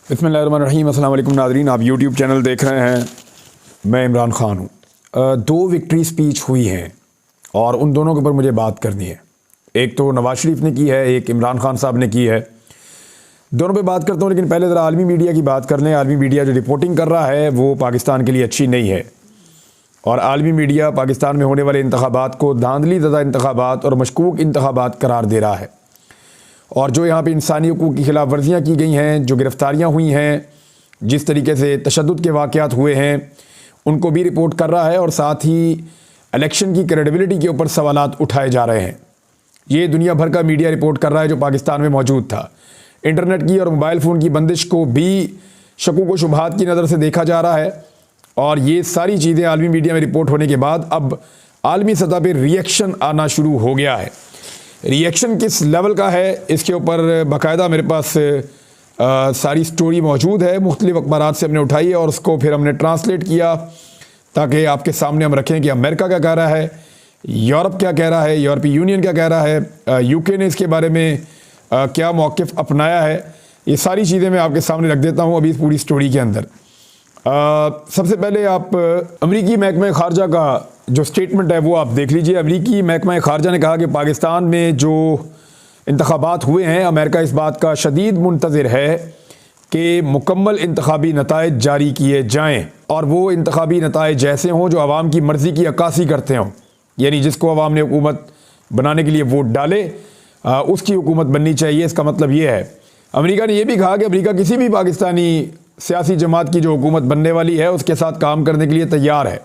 बिस्मिल्लाहिर्रहमानिर्रहीम। अस्सलाम वालेकुम नाज़रीन, आप यूट्यूब चैनल देख रहे हैं। मैं इमरान ख़ान हूँ। दो विक्ट्री स्पीच हुई हैं और उन दोनों के ऊपर मुझे बात करनी है। एक तो नवाज़ शरीफ ने की है, एक इमरान ख़ान साहब ने की है। दोनों पे बात करता हूँ, लेकिन पहले ज़रा आलमी मीडिया की बात कर लें। आलमी मीडिया जो रिपोर्टिंग कर रहा है वो पाकिस्तान के लिए अच्छी नहीं है और आलमी मीडिया पाकिस्तान में होने वाले इंतखाबात को धांधली ज़दा इंतखाबात और मशकूक इंतखाबात करार दे रहा है। और जो यहाँ पे इंसानी हुकूक़ की खिलाफ वर्जियाँ की गई हैं, जो गिरफ़्तारियाँ हुई हैं, जिस तरीके से तशद्दुद के वाक़यात हुए हैं, उनको भी रिपोर्ट कर रहा है और साथ ही इलेक्शन की क्रेडिबिलिटी के ऊपर सवालात उठाए जा रहे हैं। ये दुनिया भर का मीडिया रिपोर्ट कर रहा है जो पाकिस्तान में मौजूद था। इंटरनेट की और मोबाइल फ़ोन की बंदिश को भी शकूक व शुबहात की नज़र से देखा जा रहा है और ये सारी चीज़ें आलमी मीडिया में रिपोर्ट होने के बाद अब आलमी सतह पर रिएक्शन आना शुरू हो गया है। रिएक्शन किस लेवल का है इसके ऊपर बाकायदा मेरे पास सारी स्टोरी मौजूद है। मुख्तलिफ अखबारात से हमने उठाई है और उसको फिर हमने ट्रांसलेट किया ताकि आपके सामने हम रखें कि अमेरिका क्या कह रहा है, यूरोप क्या कह रहा है, यूरोपीय यूनियन क्या कह रहा है, यूके ने इसके बारे में क्या मौक़िफ़ अपनाया है। ये सारी चीज़ें मैं आपके सामने रख देता हूँ अभी इस पूरी स्टोरी के अंदर। सबसे पहले आप अमरीकी महकमा ख़ारजा का जो स्टेटमेंट है वो आप देख लीजिए। अमरीकी महकमा ख़ारजा ने कहा कि पाकिस्तान में जो इंतखाबात हुए हैं, अमेरिका इस बात का शदीद मुंतज़िर है कि मुकम्मल इंतखाबी नताइज जारी किए जाएँ और वो इंतखाबी नताइज ऐसे हों जो आवाम की मर्ज़ी की अक्कासी करते हों, यानी जिसको आवाम ने हुकूमत बनाने के लिए वोट डाले उसकी हुकूमत बननी चाहिए। इसका मतलब ये है। अमेरिका ने यह भी कहा कि अमेरिका किसी भी पाकिस्तानी सियासी जमात की जो हुकूमत बनने वाली है उसके साथ काम करने के लिए तैयार है।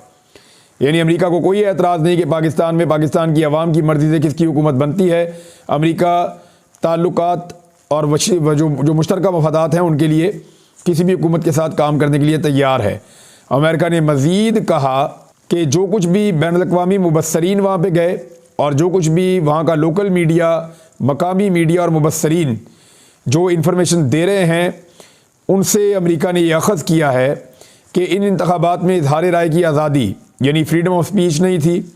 यानी अमेरिका को कोई एतराज़ नहीं कि पाकिस्तान में पाकिस्तान की आवाम की मर्ज़ी से किसकी हुकूमत बनती है। अमेरिका ताल्लुकात और जो मुश्तरका मफादात हैं उनके लिए किसी भी हुकूमत के साथ काम करने के लिए तैयार है। अमेरिका ने मज़ीद कहा कि जो कुछ भी बैनुल-अक़वामी मुबस्सरीन वहाँ पे गए और जो कुछ भी वहाँ का लोकल मीडिया, मकामी मीडिया और मुबस्सरीन जो इन्फॉर्मेशन दे रहे हैं, उनसे अमेरिका ने यह अख़ज़ किया है कि इन इंतखाबात में इज़हार राय की आज़ादी यानी फ्रीडम ऑफ स्पीच नहीं थी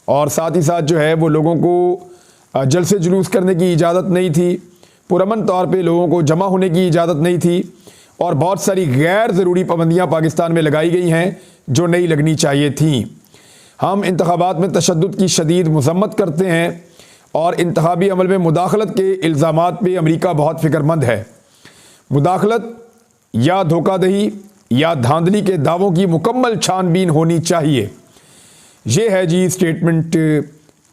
और साथ ही साथ जो है वो लोगों को जलसे जुलूस करने की इजाज़त नहीं थी, पुरअमन तौर पे लोगों को जमा होने की इजाज़त नहीं थी और बहुत सारी गैर ज़रूरी पाबंदियाँ पाकिस्तान में लगाई गई हैं जो नहीं लगनी चाहिए थीं। हम इंतखाबात में तशद्दुद की शदीद मज़म्मत करते हैं और इंतखाबी अमल में मुदाखलत के इल्ज़ामात पे अमेरिका बहुत फ़िक्रमंद है। मुदाखलत या धोखाधड़ी या धांधली के दावों की मुकम्मल छानबीन होनी चाहिए। ये है जी स्टेटमेंट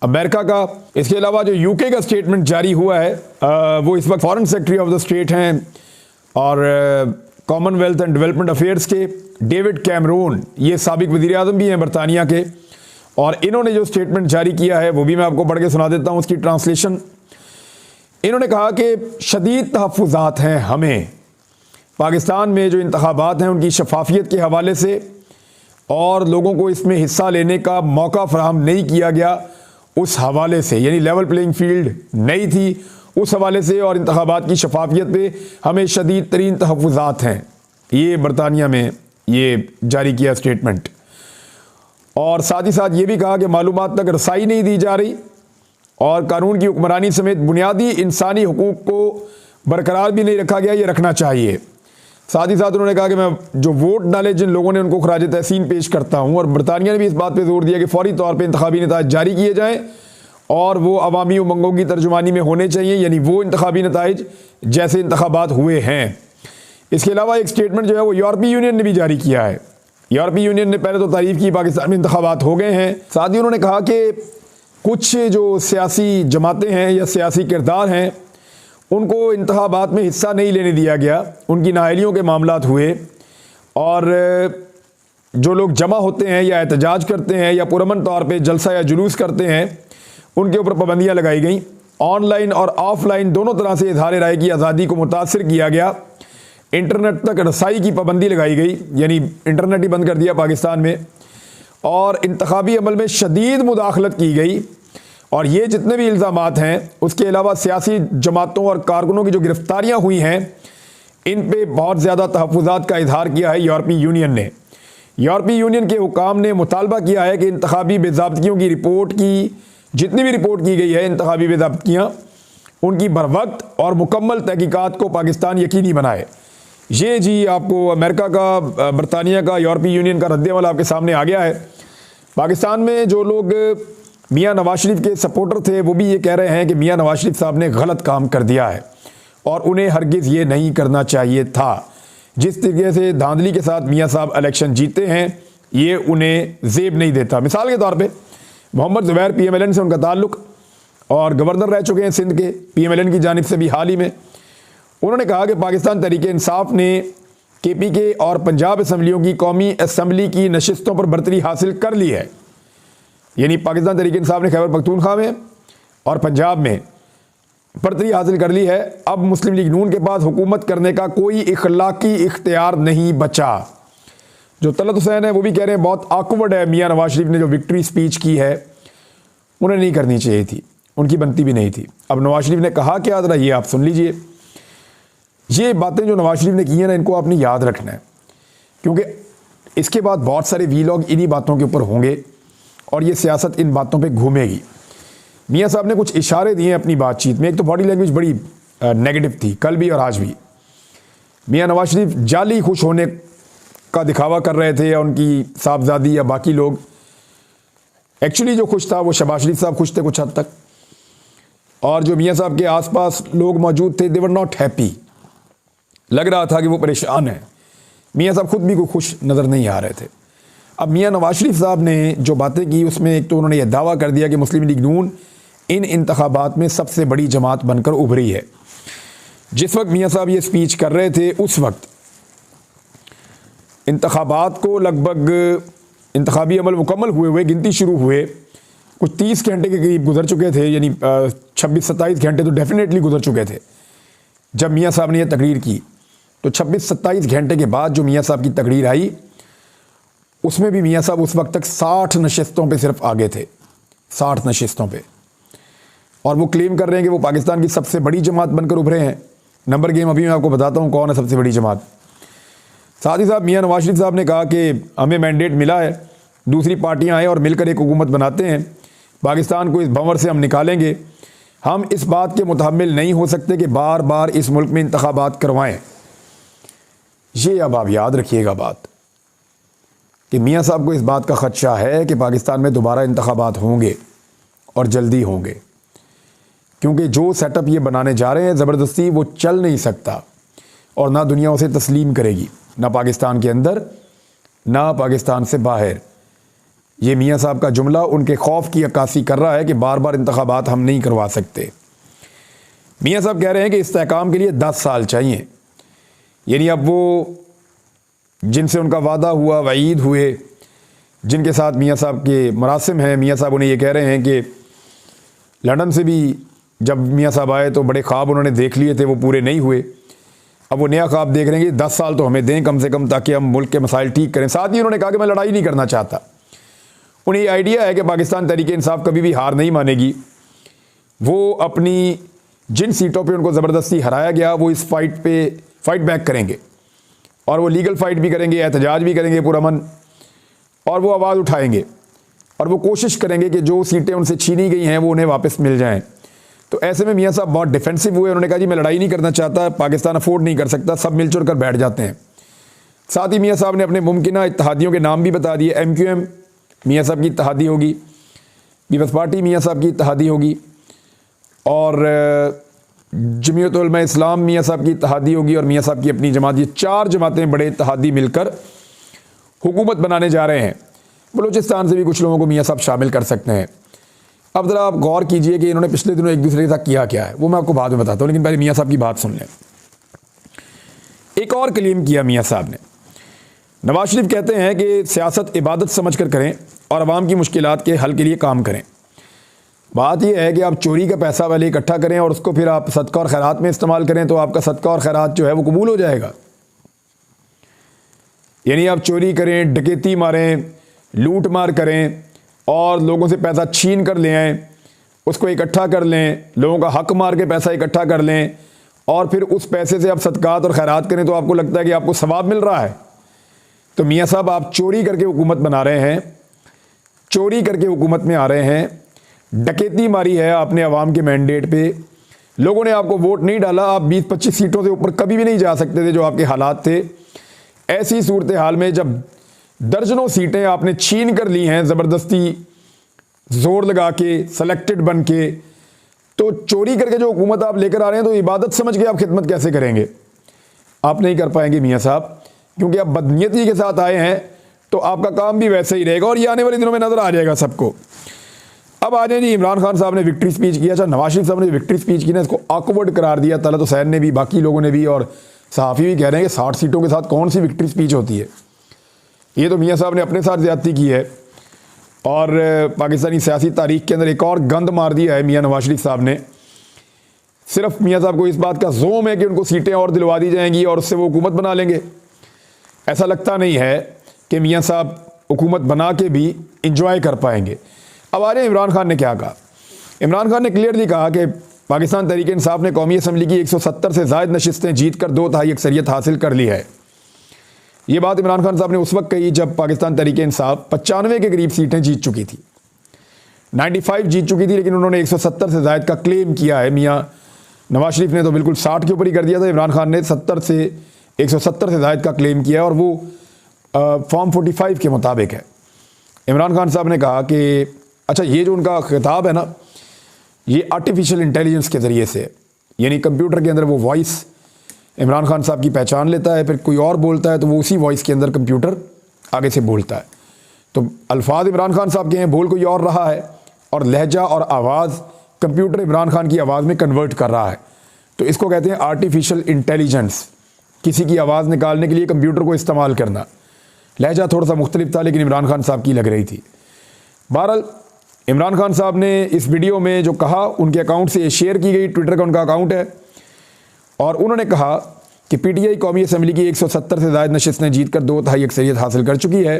अमेरिका का। इसके अलावा जो यूके का स्टेटमेंट जारी हुआ है वो इस वक्त foreign secretary of the state हैं और कॉमनवेल्थ एंड डेवलपमेंट अफेयर्स के डेविड कैमरून, ये साबिक वज़ीर आज़म भी हैं बरतानिया के, और इन्होंने जो स्टेटमेंट जारी किया है वो भी मैं आपको पढ़ के सुना देता हूँ उसकी ट्रांसलेशन। इन्होंने कहा कि शदीद तहफ़्फ़ुज़ात हैं हमें पाकिस्तान में जो इंतखाबात हैं उनकी शफाफियत के हवाले से और लोगों को इसमें हिस्सा लेने का मौका फ़राहम नहीं किया गया उस हवाले से, यानी लेवल प्लेइंग फील्ड नहीं थी उस हवाले से और इंतखाबात की शफाफियत पे हमें शदीद तरीन तहफ़्फ़ुज़ात हैं। ये बरतानिया में ये जारी किया स्टेटमेंट। और साथ ही साथ ये भी कहा कि मालूमात तक रसाई नहीं दी जा रही और कानून की हुक्मरानी समेत बुनियादी इंसानी हुकूक़ को बरकरार भी नहीं रखा गया, ये रखना चाहिए। साथ ही साथ उन्होंने कहा कि मैं जो वोट डाले जिन लोगों ने उनको खराज तहसीन पेश करता हूँ। और बरतानिया ने भी इस बात पे जोर दिया कि फौरी तौर पे इंतखाबी नताइज जारी किए जाएँ और वो अवामी उमंगों की तर्जुमानी में होने चाहिए, यानी वो इंतखाबी नताइज जैसे इंतखाबात हुए हैं। इसके अलावा एक स्टेटमेंट जो है वो यूरोपीय यूनियन ने भी जारी किया है। यूरोपीय यूनियन ने पहले तो तारीफ़ की पाकिस्तान में इंतखाबात हो गए हैं, साथ ही उन्होंने कहा कि कुछ जो सियासी जमातें हैं या सियासी किरदार हैं उनको इंतखाबात में हिस्सा नहीं लेने दिया गया, उनकी नाअहलियों के मामलात हुए और जो लोग जमा होते हैं या एहतजाज करते हैं या पुरअमन तौर पे जलसा या जुलूस करते हैं उनके ऊपर पाबंदियाँ लगाई गई। ऑनलाइन और ऑफलाइन दोनों तरह से इज़हार राय की आज़ादी को मुतासर किया गया। इंटरनेट तक रसाई की पाबंदी लगाई गई, यानी इंटरनेट ही बंद कर दिया पाकिस्तान में, और इंतखाबी अमल में शदीद मुदाखलत की गई। और ये जितने भी इल्ज़ामात हैं उसके अलावा सियासी जमातों और कारकुनों की जो गिरफ़्तारियाँ हुई हैं इन पे बहुत ज़्यादा तहफ़्फ़ुज़ात का इज़हार किया है यूरोपीय यूनियन ने। यूरोपीय यूनियन के हुकाम ने मुतालबा किया है कि इंतखाबी बेज़ाब्तियों की रिपोर्ट की जितनी भी रिपोर्ट की गई है इंतखाबी बेज़ाब्तियाँ उनकी बरवक्त और मुकम्मल तहकीकात को पाकिस्तान यकीनी बनाए। ये जी आपको अमेरिका का, बरतानिया का, यूरोपीय यूनियन का रद्द-ए-अमल आपके सामने आ गया है। पाकिस्तान में जो लोग मियां नवाज शरीफ के सपोर्टर थे वो भी ये कह रहे हैं कि मियां नवाज शरीफ साहब ने गलत काम कर दिया है और उन्हें हरगिज़ ये नहीं करना चाहिए था। जिस तरीके से धांधली के साथ मियां साहब इलेक्शन जीते हैं ये उन्हें जेब नहीं देता। मिसाल के तौर पे मोहम्मद ज़ुबैर PMLN से उनका ताल्लुक़ और गवर्नर रह चुके हैं सिंध के PMLN की जानिब से भी हाल ही में। उन्होंने कहा कि पाकिस्तान तहरीक इंसाफ ने KPK और पंजाब असम्बलियों की कौमी असम्बली की नशिस्तों पर बरतरी हासिल कर ली है। यानी पाकिस्तान तहरीक इंसाफ ने खैबर पख्तूनख्वा में और पंजाब में बरतरी हासिल कर ली है। अब मुस्लिम लीग नून के पास हुकूमत करने का कोई इखलाकी इख्तियार नहीं बचा। जो तलत हुसैन है वो भी कह रहे हैं बहुत आकवर्ड है, मियां नवाज शरीफ ने जो विक्ट्री स्पीच की है उन्हें नहीं करनी चाहिए थी, उनकी बनती भी नहीं थी। अब नवाज शरीफ ने कहा क्या ज़रा ये आप सुन लीजिए। ये बातें जो नवाज शरीफ ने की हैं ना, इनको आपने याद रखना है, क्योंकि इसके बाद बहुत सारे वीलॉग इन्हीं बातों के ऊपर होंगे और ये सियासत इन बातों पे घूमेगी। मियां साहब ने कुछ इशारे दिए अपनी बातचीत में। एक तो बॉडी लैंग्वेज बड़ी नेगेटिव थी कल भी और आज भी। मियां नवाज शरीफ जाली खुश होने का दिखावा कर रहे थे या उनकी साहबजादी या बाकी लोग। एक्चुअली जो खुश था वो शहबाज शरीफ साहब खुश थे कुछ हद तक, और जो मियां साहब के आसपास लोग मौजूद थे दे वर नॉट हैप्पी। लग रहा था कि वो परेशान हैं। मियां साहब खुद भी कोई खुश नज़र नहीं आ रहे थे। अब मियां नवाज शरीफ साहब ने जो बातें की उसमें एक तो उन्होंने यह दावा कर दिया कि मुस्लिम लीग नून इन इंतखाबात में सबसे बड़ी जमात बनकर उभरी है। जिस वक्त मियां साहब ये स्पीच कर रहे थे उस वक्त इंतखाबात को लगभग इंतखाबी अमल मुकम्मल हुए गिनती शुरू हुए कुछ 30 घंटे के करीब गुजर चुके थे, यानी 26-27 घंटे तो डेफिनेटली गुजर चुके थे जब मियां साहब ने यह तकरीर की। तो 26-27 घंटे के बाद जो मियां साहब की तकरीर आई उसमें भी मियां साहब उस वक्त तक 60 नशिस्तों पे सिर्फ आगे थे, 60 नशिस्तों पे, और वो क्लेम कर रहे हैं कि वो पाकिस्तान की सबसे बड़ी जमात बनकर उभरे हैं। नंबर गेम अभी मैं आपको बताता हूँ कौन है सबसे बड़ी जमात। साथ ही साहब मियां नवाज शरीफ साहब ने कहा कि हमें मैंडेट मिला है, दूसरी पार्टियाँ आएँ और मिलकर एक हुकूमत बनाते हैं, पाकिस्तान को इस भंवर से हम निकालेंगे। हम इस बात के मुतहम्मिल नहीं हो सकते कि बार बार इस मुल्क में इंतखाबात करवाएं। ये अब आप याद रखिएगा बात कि मियां साहब को इस बात का ख़दशा है कि पाकिस्तान में दोबारा इंतखाबात होंगे और जल्दी होंगे, क्योंकि जो सेटअप ये बनाने जा रहे हैं ज़बरदस्ती वो चल नहीं सकता और ना दुनिया उसे तस्लीम करेगी, ना पाकिस्तान के अंदर ना पाकिस्तान से बाहर। ये मियां साहब का जुमला उनके खौफ की अक्कासी कर रहा है कि बार बार इंतखाबात हम नहीं करवा सकते। मियां साहब कह रहे हैं कि इस्तेहकाम के लिए 10 साल चाहिए। यानी अब वो जिनसे उनका वादा हुआ, वईद हुए, जिनके साथ मियां साहब के मरासिम हैं, मियां साहब उन्हें ये कह रहे हैं कि लंदन से भी जब मियां साहब आए तो बड़े ख्वाब उन्होंने देख लिए थे, वो पूरे नहीं हुए। अब वो नया ख्वाब देख रहे हैं कि 10 साल तो हमें दें कम से कम, ताकि हम मुल्क के मसाइल ठीक करें। साथ ही उन्होंने कहा कि मैं लड़ाई नहीं करना चाहता। उन्हें ये आइडिया है कि पाकिस्तान तहरीक इंसाफ कभी भी हार नहीं मानेगी। वो अपनी जिन सीटों पे उनको ज़बरदस्ती हराया गया वो इस फाइट पे फाइट बैक करेंगे, और वो लीगल फाइट भी करेंगे, एहतजाज भी करेंगे पुरअमन, और वो आवाज़ उठाएंगे और वो कोशिश करेंगे कि जो सीटें उनसे छीनी गई हैं वो उन्हें वापस मिल जाएं। तो ऐसे में मियां साहब बहुत डिफेंसिव हुए। उन्होंने कहा जी मैं लड़ाई नहीं करना चाहता, पाकिस्तान अफोर्ड नहीं कर सकता, सब मिलजुल कर बैठ जाते हैं। साथ ही मियां साहब ने अपने मुमकिन इत्तेहादियों के नाम भी बता दिए। MQM मियां साहब की इत्तेहादी होगी, पीपल्स पार्टी मियां साहब की इत्तेहादी होगी, और जमीयत उलमा इस्लाम मियां साहब की इत्तेहादी होगी, और मियां साहब की अपनी जमात। ये 4 जमातें बड़े इत्तेहादी मिलकर हुकूमत बनाने जा रहे हैं। बलूचिस्तान से भी कुछ लोगों को मियां साहब शामिल कर सकते हैं। अब ज़रा आप गौर कीजिए कि इन्होंने पिछले दिनों एक दूसरे के साथ किया क्या है, वो मैं आपको बाद में बताता हूँ, लेकिन पहले मियां साहब की बात सुन लें। एक और क्लेम किया मियां साहब ने। नवाज शरीफ कहते हैं कि सियासत इबादत समझ कर करें और आवाम की मुश्किलात के हल के लिए काम करें। बात यह है कि आप चोरी का पैसा पहले इकट्ठा करें और उसको फिर आप सदका और खैरात में इस्तेमाल करें, तो आपका सदका और खैरात जो है वो कबूल हो जाएगा। यानी आप चोरी करें, डकैती मारें, लूट मार करें और लोगों से पैसा छीन कर ले आएँ, उसको इकट्ठा कर लें, लोगों का हक मार के पैसा इकट्ठा कर लें और फिर उस पैसे से आप सदकात और खैरात करें, तो आपको लगता है कि आपको सवाब मिल रहा है। तो मियाँ साहब आप चोरी करके हुकूमत बना रहे हैं, चोरी करके हुकूमत में आ रहे हैं, डकैती मारी है आपने अवाम के मैंडेट पे, लोगों ने आपको वोट नहीं डाला, आप 20-25 सीटों से ऊपर कभी भी नहीं जा सकते थे जो आपके हालात थे। ऐसी सूरत हाल में जब दर्जनों सीटें आपने छीन कर ली हैं ज़बरदस्ती जोर लगा के, सेलेक्टेड बन के, तो चोरी करके जो हुकूमत आप लेकर आ रहे हैं तो इबादत समझ के आप खिदमत कैसे करेंगे? आप नहीं कर पाएंगे मियाँ साहब, क्योंकि आप बदनीयती के साथ आए हैं तो आपका काम भी वैसे ही रहेगा और ये आने वाले दिनों में नजर आ जाएगा सबको। अब आ जाए जी, इमरान खान साहब ने विक्ट्री स्पीच किया। अच्छा, नवाज शरीफ साहब ने विक्ट्री स्पीच की ना, इसको ऑकवर्ड करार दिया। तलत हुसैन ने भी, बाकी लोगों ने भी, और सहाफ़ी भी कह रहे हैं कि 60 सीटों के साथ कौन सी विक्ट्री स्पीच होती है। ये तो मियाँ साहब ने अपने साथ ज़्यादती की है और पाकिस्तानी सियासी तारीख के अंदर एक और गंद मार दिया है मियाँ नवाज शरीफ साहब ने। सिर्फ मियाँ साहब को इस बात का ज़ोम है कि उनको सीटें और दिलवा दी जाएंगी और उससे वो हुकूमत बना लेंगे। ऐसा लगता नहीं है कि मियाँ साहब हुकूमत बना के भी इंजॉय कर पाएंगे। अब आ रहे हैं इमरान खान ने क्या कहा। इमरान खान ने क्लियरली कहा कि पाकिस्तान तहरीक इंसाफ ने कौमी असम्बली की 170 से ज़ायद नशिस्तें जीत कर 2/3 अक्सरियत हासिल कर ली है। ये बात इमरान खान साहब ने उस वक्त कही जब पाकिस्तान तहरीक इंसाफ 95 के करीब सीटें जीत चुकी थी, 95 जीत चुकी थी, लेकिन उन्होंने 170 से ज़ायद का क्लेम किया है। मियाँ नवाज शरीफ ने तो बिल्कुल 60 के ऊपर ही कर दिया था, इमरान खान ने 170 से ज़ायद का क्लेम किया है और वो फॉर्म 45 के मुताबिक है। इमरान खान साहब ने कहा कि अच्छा, ये जो उनका खिताब है ना, ये आर्टिफिशियल इंटेलिजेंस के ज़रिए से, यानी कंप्यूटर के अंदर वो वॉइस इमरान खान साहब की पहचान लेता है, फिर कोई और बोलता है तो वो उसी वॉइस के अंदर कंप्यूटर आगे से बोलता है। तो अल्फाज इमरान खान साहब के हैं, बोल कोई और रहा है, और लहजा और आवाज़ कंप्यूटर इमरान खान की आवाज़ में कन्वर्ट कर रहा है। तो इसको कहते हैं आर्टिफिशियल इंटेलिजेंस, किसी की आवाज़ निकालने के लिए कंप्यूटर को इस्तेमाल करना। लहजा थोड़ा सा मुख्तलिफ था, लेकिन इमरान खान साहब की लग रही थी। बहरहाल इमरान खान साहब ने इस वीडियो में जो कहा, उनके अकाउंट से शेयर की गई, ट्विटर का उनका अकाउंट है, और उन्होंने कहा कि पीटीआई कौमी असम्बली की 170 से ज़ायद नशिस्तें जीत कर 2/3 अक्सरियत हासिल कर चुकी है।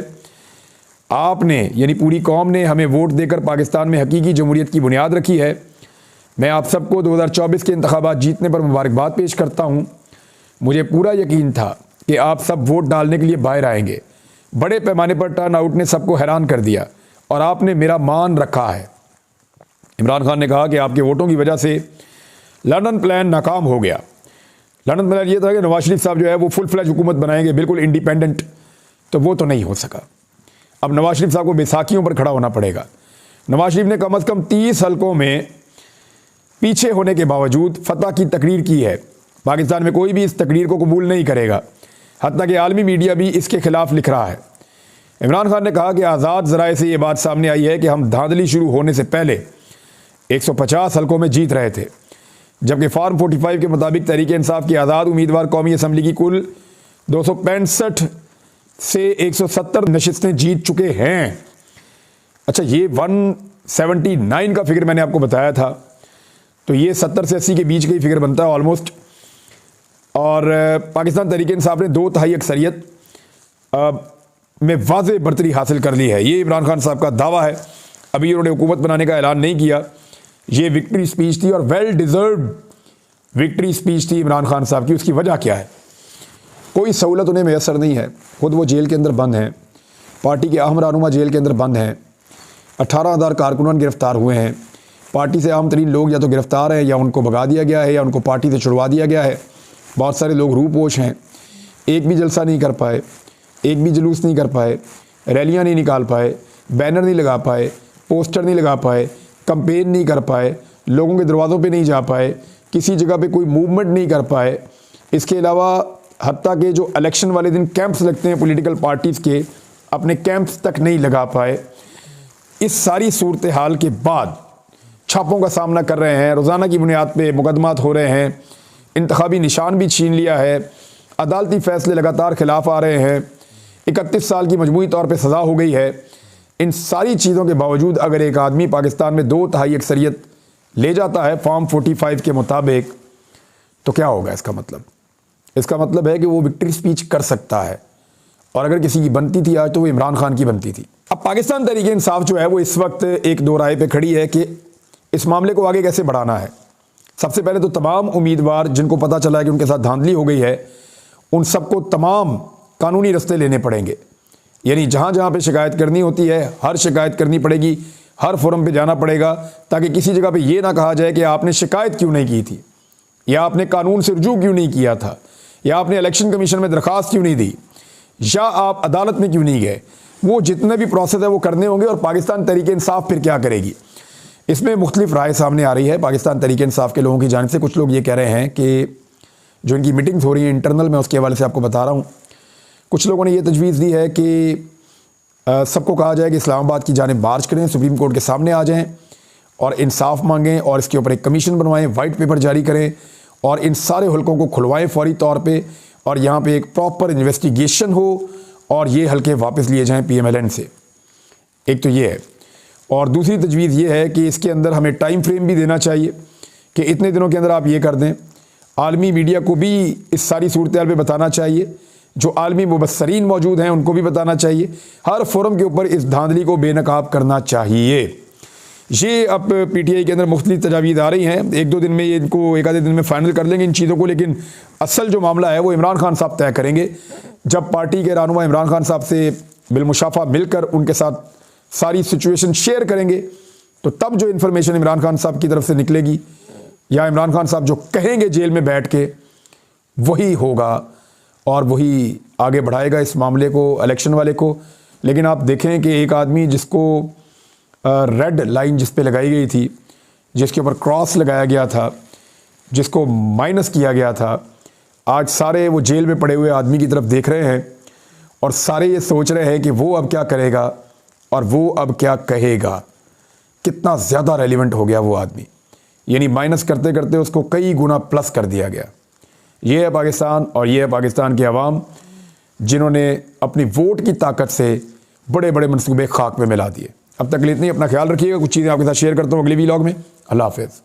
आपने यानी पूरी कौम ने हमें वोट देकर पाकिस्तान में हकीकी जमहूरियत की बुनियाद रखी है। मैं आप सबको 2024 के इंतखाबात जीतने पर मुबारकबाद पेश करता हूँ। मुझे पूरा यकीन था कि आप सब वोट डालने के लिए बाहर आएंगे। बड़े पैमाने पर टर्न आउट ने सबको हैरान कर दिया और आपने मेरा मान रखा है। इमरान खान ने कहा कि आपके वोटों की वजह से लंदन प्लान नाकाम हो गया। लंदन प्लान ये था कि नवाज शरीफ साहब जो है वो फुल फ्लैज हुकूमत बनाएंगे, बिल्कुल इंडिपेंडेंट, तो वो तो नहीं हो सका। अब नवाज शरीफ साहब को बैसाखियों पर खड़ा होना पड़ेगा। नवाज शरीफ ने कम अज़ कम 30 हलकों में पीछे होने के बावजूद फतह की तकरीर की है। पाकिस्तान में कोई भी इस तकरीर को कबूल नहीं करेगा, हत्ता कि आलमी मीडिया भी इसके खिलाफ लिख रहा है। इमरान खान ने कहा कि आज़ाद ज़राए से ये बात सामने आई है कि हम धांधली शुरू होने से पहले 150 हलकों में जीत रहे थे, जबकि फॉर्म 45 के मुताबिक तहरीक इंसाफ के आज़ाद उम्मीदवार कौमी असम्बली की कुल 265 से 170 नशिस्तें जीत चुके हैं। अच्छा, ये 179 का फिगर मैंने आपको बताया था, तो ये 70 से 80 के बीच का ही फिगर बनता है ऑलमोस्ट। और पाकिस्तान तहरीक इंसाफ ने 2/3 अक्सरियत में वाज़ेह बरतरी हासिल कर ली है। ये इमरान खान साहब का दावा है। अभी उन्होंने हुकूमत बनाने का ऐलान नहीं किया। ये विक्ट्री स्पीच थी और वेल डिज़र्व्ड विक्ट्री स्पीच थी इमरान खान साहब की। उसकी वजह क्या है? कोई सहूलत उन्हें मैसर नहीं है। खुद वो जेल के अंदर बंद हैं, पार्टी के अहम रहनुमा जेल के अंदर बंद हैं, 18,000 कारकुनान गिरफ्तार हुए हैं। पार्टी से अहम तरीन लोग या तो गिरफ्तार हैं या उनको भगा दिया गया है या उनको पार्टी से छुड़वा दिया गया है। बहुत सारे लोग रूपोश हैं, एक भी जलसा नहीं कर पाए, एक भी जुलूस नहीं कर पाए, रैलियां नहीं निकाल पाए, बैनर नहीं लगा पाए, पोस्टर नहीं लगा पाए, कंपेन नहीं कर पाए, लोगों के दरवाज़ों पे नहीं जा पाए, किसी जगह पे कोई मूवमेंट नहीं कर पाए। इसके अलावा हत्ता के जो इलेक्शन वाले दिन कैंप्स लगते हैं पॉलिटिकल पार्टीज़ के, अपने कैंप्स तक नहीं लगा पाए। इस सारी सूरत हाल के बाद छापों का सामना कर रहे हैं, रोज़ाना की बुनियाद पे मुकदमात हो रहे हैं, इंतखाबी निशान भी छीन लिया है, अदालती फ़ैसले लगातार खिलाफ आ रहे हैं, 31 साल की मजमूई तौर पे सज़ा हो गई है। इन सारी चीज़ों के बावजूद अगर एक आदमी पाकिस्तान में 2/3 अक्सरियत ले जाता है फॉर्म 45 के मुताबिक, तो क्या होगा इसका मतलब? इसका मतलब है कि वो विक्ट्री स्पीच कर सकता है, और अगर किसी की बनती थी आज तो वो इमरान खान की बनती थी। अब पाकिस्तान तहरीक इंसाफ जो है वो इस वक्त एक दो राय पे खड़ी है कि इस मामले को आगे कैसे बढ़ाना है। सबसे पहले तो तमाम उम्मीदवार जिनको पता चला है कि उनके साथ धांधली हो गई है, उन सबको तमाम कानूनी रास्ते लेने पड़ेंगे। यानी जहाँ जहाँ पे शिकायत करनी होती है, हर शिकायत करनी पड़ेगी, हर फोरम पे जाना पड़ेगा, ताकि किसी जगह पे ये ना कहा जाए कि आपने शिकायत क्यों नहीं की थी, या आपने कानून से रुजू क्यों नहीं किया था, या आपने इलेक्शन कमीशन में दरख्वास्त क्यों नहीं दी, या आप अदालत में क्यों नहीं गए। वो जितने भी प्रोसेस है वो करने होंगे। और पाकिस्तान तहरीक इंसाफ फिर क्या करेगी, इसमें मुख्तलिफ राय सामने आ रही है। पाकिस्तान तहरीक इंसाफ के लोगों की जानिब से कुछ लोग ये कह रहे हैं कि जो इनकी मीटिंग्स हो रही हैं इंटरनल, मैं उसके हवाले से आपको बता रहा हूँ। कुछ लोगों ने ये तजवीज़ दी है कि सबको कहा जाए कि इस्लामाबाद की जानिब मार्च करें, सुप्रीम कोर्ट के सामने आ जाएं और इंसाफ मांगें, और इसके ऊपर एक कमीशन बनवाएं, वाइट पेपर जारी करें और इन सारे हल्कों को खुलवाएं फौरी तौर पे, और यहाँ पे एक प्रॉपर इन्वेस्टिगेशन हो और ये हल्के वापस लिए जाएं PMLN से। एक तो ये है। और दूसरी तजवीज़ ये है कि इसके अंदर हमें टाइम फ्रेम भी देना चाहिए कि इतने दिनों के अंदर आप ये कर दें। आलमी मीडिया को भी इस सारी सूरत हाल पे बताना चाहिए, जो आलमी मुबस्सरीन मौजूद हैं उनको भी बताना चाहिए। हर फोरम के ऊपर इस धांधली को बेनकाब करना चाहिए। ये अब PTI के अंदर मुख्तलिफ तजावीज़ आ रही हैं। एक दो दिन में ये इनको एक आधे दिन में फ़ाइनल कर लेंगे इन चीज़ों को, लेकिन असल जो मामला है वो इमरान खान साहब तय करेंगे। जब पार्टी के रहनुमा इमरान खान साहब से बिलमुशाफा मिलकर उनके साथ सारी सिचुएशन शेयर करेंगे, तो तब जो इन्फॉर्मेशन इमरान खान साहब की तरफ से निकलेगी, या इमरान खान साहब जो कहेंगे जेल में बैठ के, वही होगा और वही आगे बढ़ाएगा इस मामले को, इलेक्शन वाले को। लेकिन आप देखें कि एक आदमी जिसको रेड लाइन जिस पे लगाई गई थी, जिसके ऊपर क्रॉस लगाया गया था, जिसको माइनस किया गया था, आज सारे वो जेल में पड़े हुए आदमी की तरफ देख रहे हैं और सारे ये सोच रहे हैं कि वो अब क्या करेगा और वो अब क्या कहेगा। कितना ज़्यादा रेलिवेंट हो गया वो आदमी, यानी माइनस करते करते उसको कई गुना प्लस कर दिया गया। ये है पाकिस्तान और ये है पाकिस्तान की आवाम, जिन्होंने अपनी वोट की ताकत से बड़े बड़े मनसूबे खाक में मिला दिए। अब तक इतनी, अपना ख्याल रखिएगा। कुछ चीज़ें आपके साथ शेयर करता हूँ अगले व्लॉग में। अल्लाह हाफ़िज़।